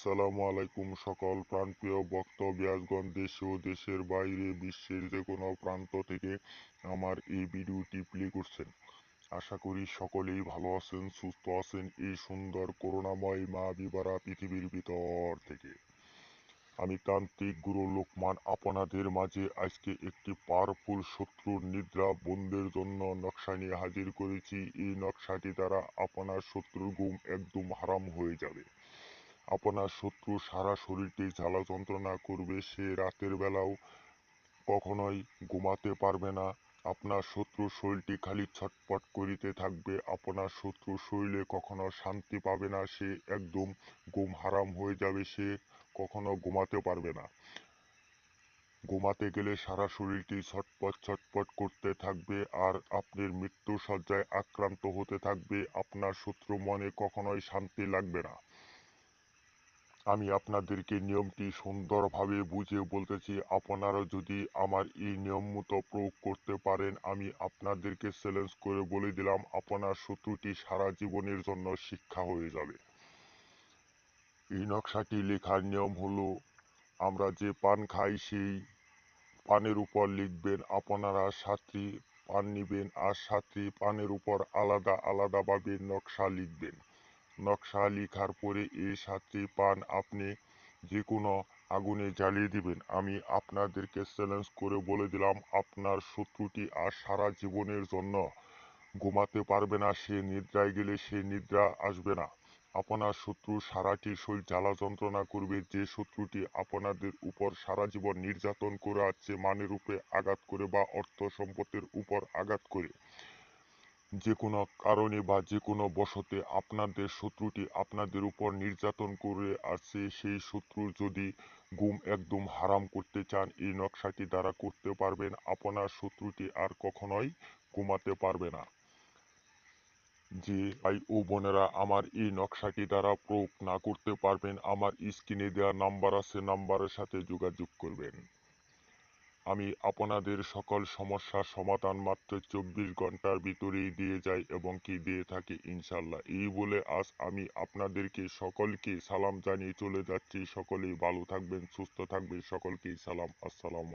আসসালামু আলাইকুম সকল প্রাণপ্রিয় ভক্ত বিয়াসগণ, দেশে ও দেশের বাইরে বিশ্বের যে কোনো প্রান্ত থেকে আমার এই ভিডিওটি প্লে করছেন। আশা করি সকলেই ভালো আছেন, সুস্থ আছেন এই সুন্দর করুণাময় মা বিবারা পৃথিবীর ভিতর থেকে। আমি তান্ত্রিক গুরু লোকমান আপনাদের মাঝে আজকে একটি পাওয়ারফুল শত্রুর নিদ্রা বন্ধের জন্য নকশা নিয়ে হাজির করেছি। এই নকশাটি দ্বারা আপনার শত্রুর ঘুম একদম হারাম হয়ে যাবে। আপনার শত্রু সারা শরীরটি জ্বালা যন্ত্রণা করবে, সে রাতের বেলাও কখনোই ঘুমাতে পারবে না। আপনার শত্রুর শরীরটি খালি ছটপট করিতে থাকবে, আপনার শত্রুর শরীরে কখনো শান্তি পাবে না, সে একদম ঘুম হারাম হয়ে যাবে, সে কখনো ঘুমাতে পারবে না। ঘুমাতে গেলে সারা শরীরটি ছটপট ছটপট করতে থাকবে আর আপনার মৃত্যু সজ্জায় আক্রান্ত হতে থাকবে। আপনার শত্রু মনে কখনোই শান্তি লাগবে না। আমি আপনাদেরকে নিয়মটি সুন্দরভাবে বুঝিয়ে বলতেছি, আপনারা যদি আমার এই নিয়ম মতো প্রয়োগ করতে পারেন, আমি আপনাদেরকে চ্যালেঞ্জ করে বলে দিলাম আপনার শত্রুটি সারা জীবনের জন্য শিক্ষা হয়ে যাবে। এই নকশাটি লেখার নিয়ম হলো, আমরা যে পান খাই সেই পানের উপর লিখবেন আপনারা 7টি পান নিবেন আর 7টি পানের উপর আলাদা আলাদাভাবে নকশা লিখবেন। নকশা লিখার পরে এই 7টি পান আপনি যে কোনো আগুনে জ্বালিয়ে দিবেন। আমি আপনাদেরকে চ্যালেঞ্জ করে বলে দিলাম আপনার শত্রুটি আর সারা জীবনের জন্য ঘুমাতে পারবে না, সে নিদ্রায় গেলে সে নিদ্রা আসবে না। আপনার শত্রু সারাটি শরীর জ্বালা যন্ত্রণা করবে, যে শত্রুটি আপনাদের উপর সারা জীবন নির্যাতন করে আসছে, মানের উপরে আঘাত করে বা অর্থ সম্পত্তির উপর আঘাত করে, যে কোনো কারণে বা যে কোনো বশতে আপনাদের শত্রুটি আপনাদের উপর নির্যাতন করে আসছে, সেই শত্রুর যদি ঘুম একদম হারাম করতে চান, এই নকশাটি দ্বারা করতে পারবেন। আপনার শত্রুটি আর কখনোই ঘুমাতে পারবে না। যে ভাই ও বোনেরা আমার এই নকশাটি দ্বারা প্রয়োগ না করতে পারবেন, আমার স্ক্রিনে দেওয়া নাম্বার আছে, নাম্বারের সাথে যোগাযোগ করবেন। আমি আপনাদের সকল সমস্যার সমাধান মাত্র 24 ঘন্টার ভিতরেই দিয়ে যাই এবং কি দিয়ে থাকি ইনশাল্লাহ। এই বলে আজ আমি আপনাদেরকে সকলকে সালাম জানিয়ে চলে যাচ্ছি। সকলেই ভালো থাকবেন, সুস্থ থাকবেন, সকলকেই সালাম, আসসালাম।